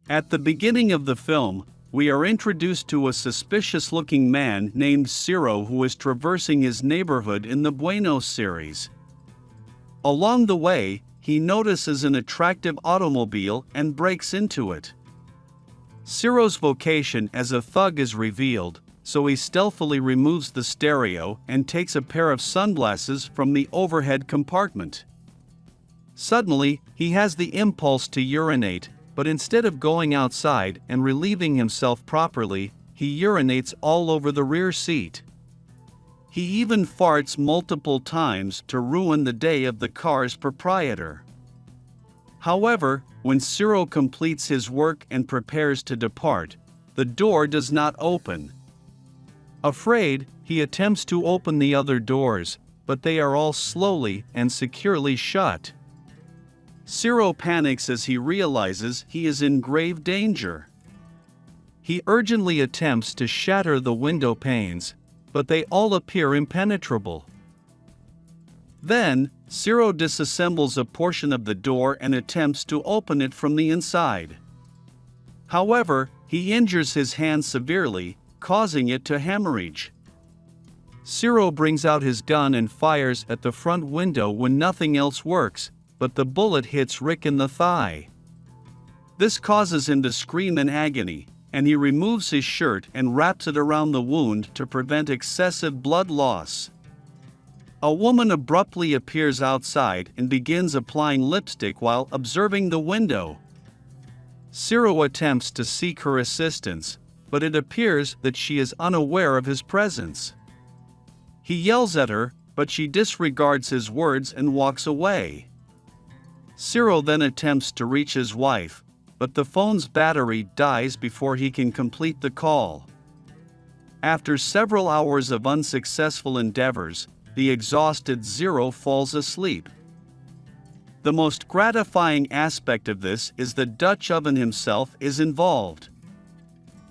At the beginning of the film, we are introduced to a suspicious-looking man named Ciro who is traversing his neighborhood in the Bueno series. Along the way, he notices an attractive automobile and breaks into it. Ciro's vocation as a thug is revealed, so he stealthily removes the stereo and takes a pair of sunglasses from the overhead compartment. Suddenly, he has the impulse to urinate, but instead of going outside and relieving himself properly, he urinates all over the rear seat. He even farts multiple times to ruin the day of the car's proprietor. However, when Ciro completes his work and prepares to depart, the door does not open. Afraid, he attempts to open the other doors, but they are all slowly and securely shut. Ciro panics as he realizes he is in grave danger. He urgently attempts to shatter the window panes, but they all appear impenetrable. Then, Ciro disassembles a portion of the door and attempts to open it from the inside. However, he injures his hand severely, causing it to hemorrhage. Ciro brings out his gun and fires at the front window when nothing else works, but the bullet hits Rick in the thigh. This causes him to scream in agony, and he removes his shirt and wraps it around the wound to prevent excessive blood loss. A woman abruptly appears outside and begins applying lipstick while observing the window. Ciro attempts to seek her assistance, but it appears that she is unaware of his presence. He yells at her, but she disregards his words and walks away. Ciro then attempts to reach his wife, but the phone's battery dies before he can complete the call. After several hours of unsuccessful endeavors, the exhausted Ciro falls asleep. The most gratifying aspect of this is that Dutch Oven himself is involved.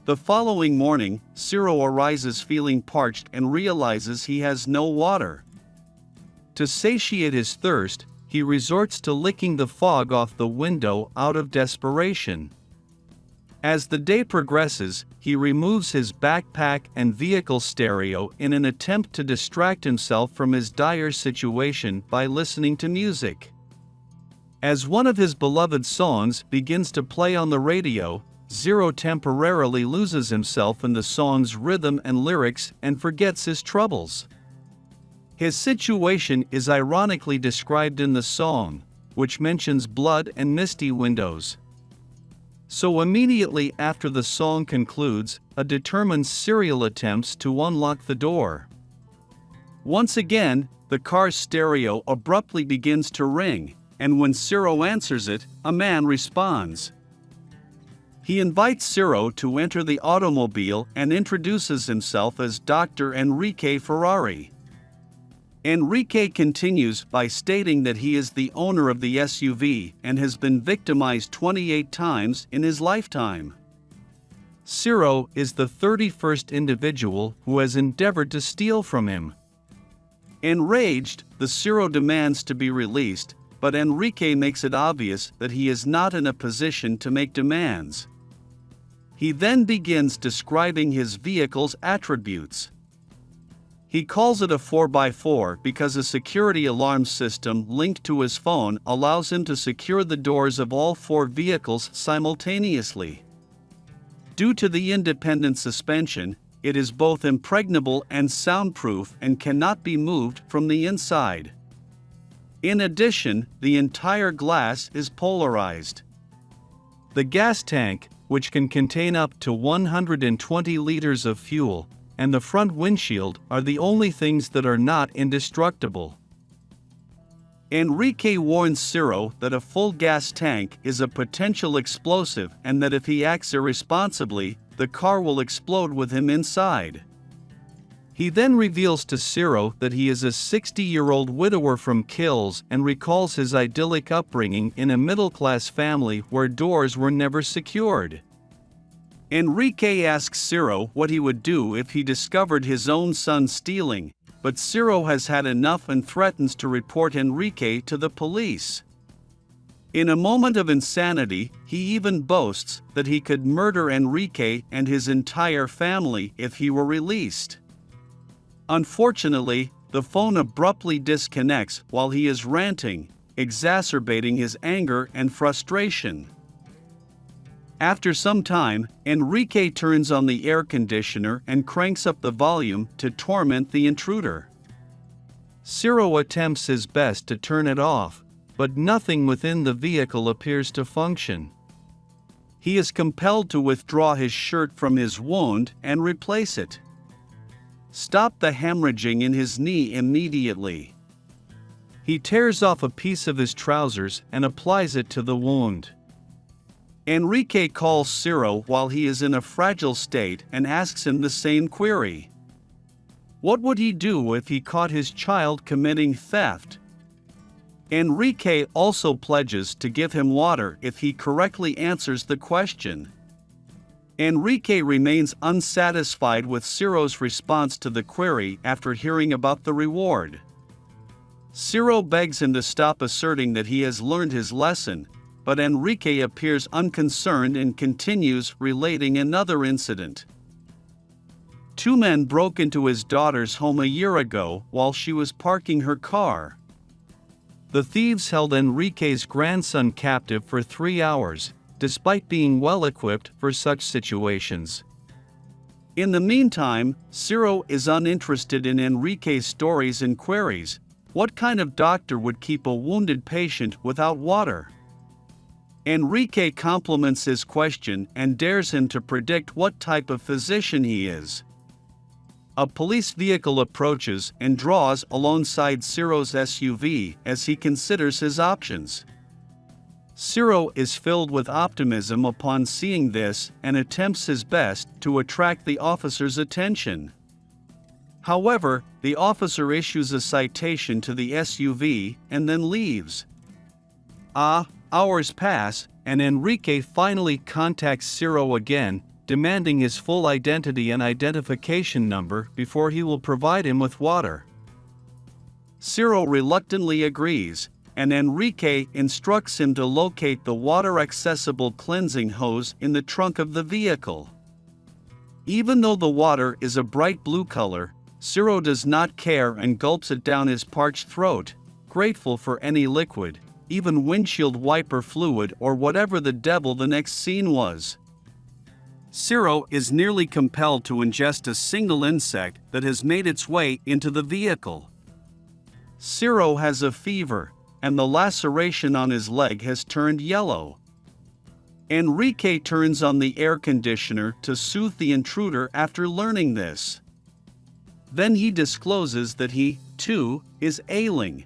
The following morning, Ciro arises feeling parched and realizes he has no water. To satiate his thirst, he resorts to licking the fog off the window out of desperation. As the day progresses, he removes his backpack and vehicle stereo in an attempt to distract himself from his dire situation by listening to music. As one of his beloved songs begins to play on the radio, Ciro temporarily loses himself in the song's rhythm and lyrics and forgets his troubles. His situation is ironically described in the song, which mentions blood and misty windows. So immediately after the song concludes, a determined Ciro attempts to unlock the door. Once again, the car's stereo abruptly begins to ring, and when Ciro answers it, a man responds. He invites Ciro to enter the automobile and introduces himself as Dr. Enrique Ferrari. Enrique continues by stating that he is the owner of the SUV and has been victimized 28 times in his lifetime. Ciro is the 31st individual who has endeavored to steal from him. Enraged, the Ciro demands to be released, but Enrique makes it obvious that he is not in a position to make demands. He then begins describing his vehicle's attributes. He calls it a 4x4 because a security alarm system linked to his phone allows him to secure the doors of all 4 vehicles simultaneously. Due to the independent suspension, it is both impregnable and soundproof and cannot be moved from the inside. In addition, the entire glass is polarized. The gas tank, which can contain up to 120 liters of fuel, and the front windshield are the only things that are not indestructible. Enrique warns Ciro that a full gas tank is a potential explosive and that if he acts irresponsibly, the car will explode with him inside. He then reveals to Ciro that he is a 60-year-old widower from Kills and recalls his idyllic upbringing in a middle-class family where doors were never secured. Enrique asks Ciro what he would do if he discovered his own son stealing, but Ciro has had enough and threatens to report Enrique to the police. In a moment of insanity, he even boasts that he could murder Enrique and his entire family if he were released. Unfortunately, the phone abruptly disconnects while he is ranting, exacerbating his anger and frustration. After some time, Enrique turns on the air conditioner and cranks up the volume to torment the intruder. Ciro attempts his best to turn it off, but nothing within the vehicle appears to function. He is compelled to withdraw his shirt from his wound and replace it. Stop the hemorrhaging in his knee immediately. He tears off a piece of his trousers and applies it to the wound. Enrique calls Ciro while he is in a fragile state and asks him the same query. What would he do if he caught his child committing theft? Enrique also pledges to give him water if he correctly answers the question. Enrique remains unsatisfied with Ciro's response to the query after hearing about the reward. Ciro begs him to stop asserting that he has learned his lesson, but Enrique appears unconcerned and continues relating another incident. Two men broke into his daughter's home a year ago while she was parking her car. The thieves held Enrique's grandson captive for 3 hours, despite being well-equipped for such situations. In the meantime, Ciro is uninterested in Enrique's stories and queries. What kind of doctor would keep a wounded patient without water? Enrique compliments his question and dares him to predict what type of physician he is. A police vehicle approaches and draws alongside Ciro's SUV as he considers his options. Ciro is filled with optimism upon seeing this and attempts his best to attract the officer's attention. However, the officer issues a citation to the SUV and then leaves. Hours pass, and Enrique finally contacts Ciro again, demanding his full identity and identification number before he will provide him with water. Ciro reluctantly agrees, and Enrique instructs him to locate the water-accessible cleansing hose in the trunk of the vehicle. Even though the water is a bright blue color, Ciro does not care and gulps it down his parched throat, grateful for any liquid, even windshield wiper fluid or whatever the devil the next scene was. Ciro is nearly compelled to ingest a single insect that has made its way into the vehicle. Ciro has a fever, and the laceration on his leg has turned yellow. Enrique turns on the air conditioner to soothe the intruder after learning this. Then he discloses that he, too, is ailing.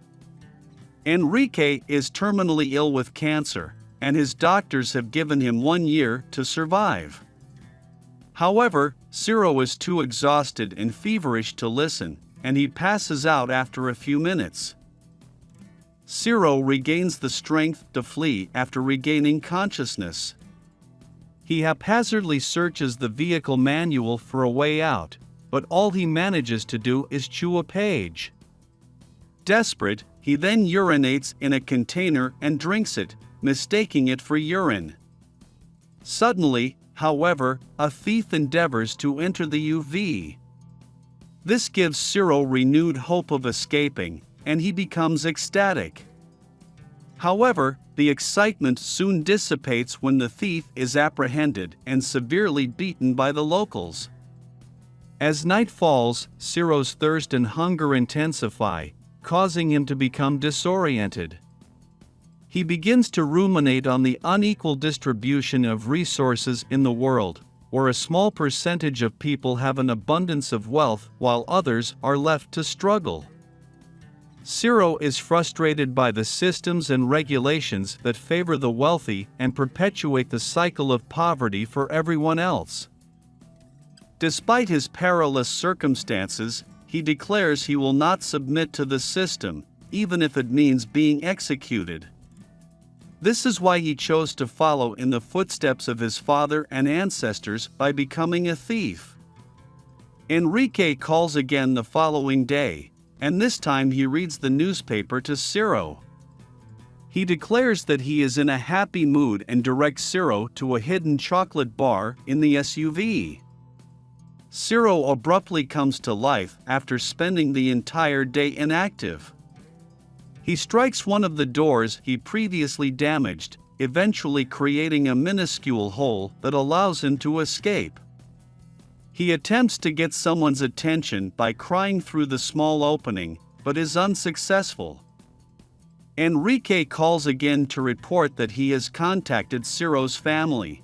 Enrique is terminally ill with cancer, and his doctors have given him 1 year to survive. However, Ciro is too exhausted and feverish to listen, and he passes out after a few minutes. Ciro regains the strength to flee after regaining consciousness. He haphazardly searches the vehicle manual for a way out, but all he manages to do is chew a page. Desperate, he then urinates in a container and drinks it, mistaking it for urine. Suddenly, however, a thief endeavors to enter the UV. This gives Ciro renewed hope of escaping, and he becomes ecstatic. However, the excitement soon dissipates when the thief is apprehended and severely beaten by the locals. As night falls, Ciro's thirst and hunger intensify, causing him to become disoriented. He begins to ruminate on the unequal distribution of resources in the world, where a small percentage of people have an abundance of wealth while others are left to struggle. Ciro is frustrated by the systems and regulations that favor the wealthy and perpetuate the cycle of poverty for everyone else. Despite his perilous circumstances, he declares he will not submit to the system, even if it means being executed. This is why he chose to follow in the footsteps of his father and ancestors by becoming a thief. Enrique calls again the following day, and this time he reads the newspaper to Ciro. He declares that he is in a happy mood and directs Ciro to a hidden chocolate bar in the SUV. Ciro abruptly comes to life after spending the entire day inactive. He strikes one of the doors he previously damaged, eventually creating a minuscule hole that allows him to escape. He attempts to get someone's attention by crying through the small opening, but is unsuccessful. Enrique calls again to report that he has contacted Ciro's family.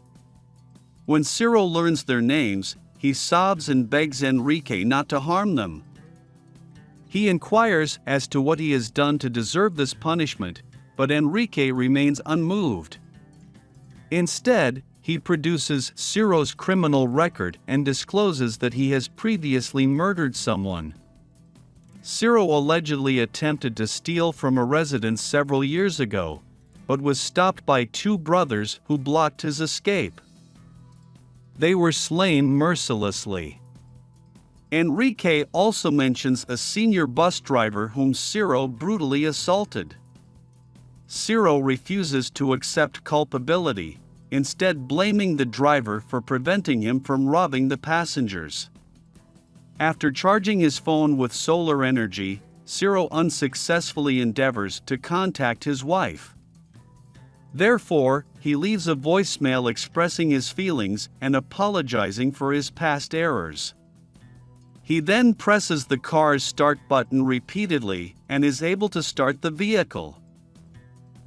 When Ciro learns their names, he sobs and begs Enrique not to harm them. He inquires as to what he has done to deserve this punishment, but Enrique remains unmoved. Instead, he produces Ciro's criminal record and discloses that he has previously murdered someone. Ciro allegedly attempted to steal from a residence several years ago, but was stopped by two brothers who blocked his escape. They were slain mercilessly. Enrique also mentions a senior bus driver whom Ciro brutally assaulted. Ciro refuses to accept culpability, instead blaming the driver for preventing him from robbing the passengers. After charging his phone with solar energy, Ciro unsuccessfully endeavors to contact his wife. Therefore, he leaves a voicemail expressing his feelings and apologizing for his past errors. He then presses the car's start button repeatedly and is able to start the vehicle.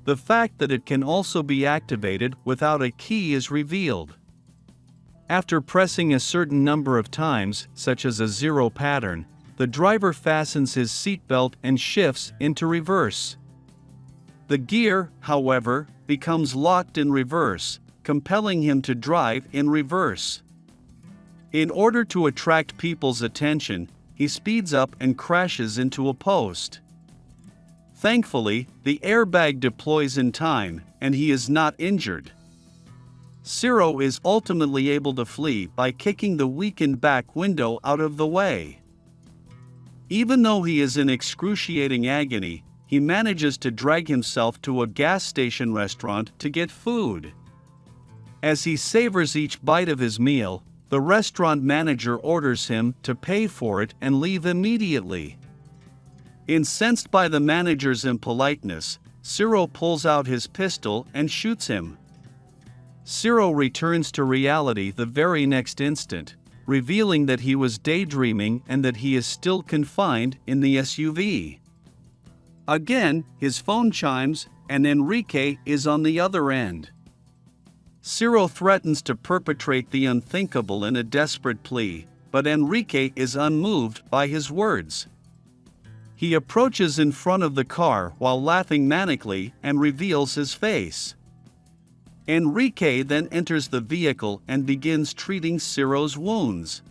The fact that it can also be activated without a key is revealed. After pressing a certain number of times, such as a 0 pattern, the driver fastens his seatbelt and shifts into reverse. The gear, however, becomes locked in reverse, compelling him to drive in reverse. In order to attract people's attention, he speeds up and crashes into a post. Thankfully, the airbag deploys in time, and he is not injured. Ciro is ultimately able to flee by kicking the weakened back window out of the way. Even though he is in excruciating agony, he manages to drag himself to a gas station restaurant to get food. As he savors each bite of his meal, the restaurant manager orders him to pay for it and leave immediately. Incensed by the manager's impoliteness, Ciro pulls out his pistol and shoots him. Ciro returns to reality the very next instant, revealing that he was daydreaming and that he is still confined in the SUV. Again, his phone chimes, and Enrique is on the other end. Ciro threatens to perpetrate the unthinkable in a desperate plea, but Enrique is unmoved by his words. He approaches in front of the car while laughing manically and reveals his face. Enrique then enters the vehicle and begins treating Ciro's wounds.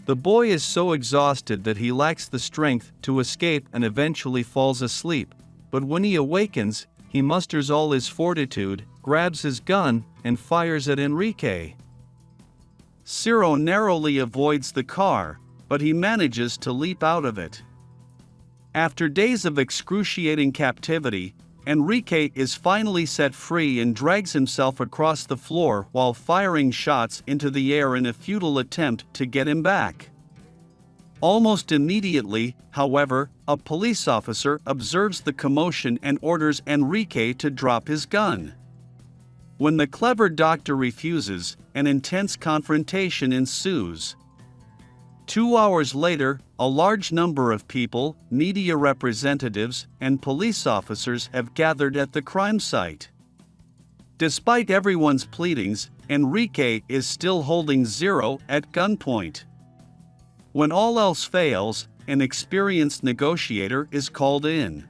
The boy is so exhausted that he lacks the strength to escape and eventually falls asleep, but when he awakens, he musters all his fortitude, grabs his gun, and fires at Enrique. Ciro narrowly avoids the car, but he manages to leap out of it. After days of excruciating captivity, Enrique is finally set free and drags himself across the floor while firing shots into the air in a futile attempt to get him back. Almost immediately, however, a police officer observes the commotion and orders Enrique to drop his gun. When the clever doctor refuses, an intense confrontation ensues. 2 hours later, a large number of people, media representatives, and police officers have gathered at the crime site. Despite everyone's pleadings, Enrique is still holding Ciro at gunpoint. When all else fails, an experienced negotiator is called in.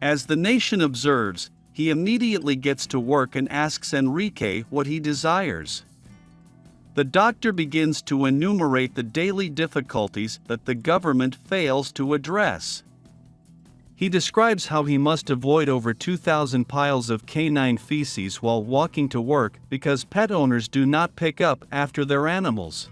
As the nation observes, he immediately gets to work and asks Enrique what he desires. The doctor begins to enumerate the daily difficulties that the government fails to address. He describes how he must avoid over 2,000 piles of canine feces while walking to work because pet owners do not pick up after their animals.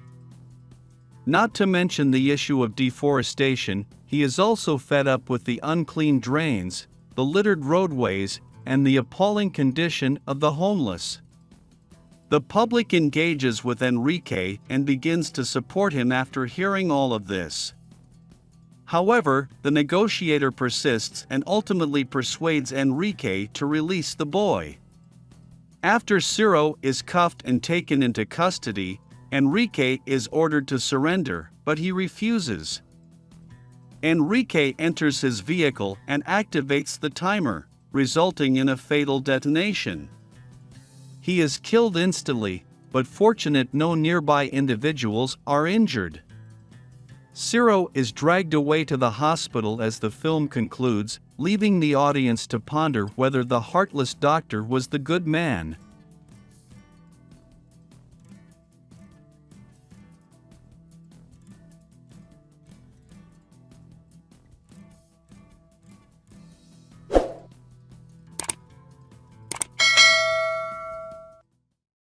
Not to mention the issue of deforestation, he is also fed up with the unclean drains, the littered roadways, and the appalling condition of the homeless. The public engages with Enrique and begins to support him after hearing all of this. However, the negotiator persists and ultimately persuades Enrique to release the boy. After Ciro is cuffed and taken into custody, Enrique is ordered to surrender, but he refuses. Enrique enters his vehicle and activates the timer, resulting in a fatal detonation. He is killed instantly, but fortunate no nearby individuals are injured. Ciro is dragged away to the hospital as the film concludes, leaving the audience to ponder whether the heartless doctor was the good man.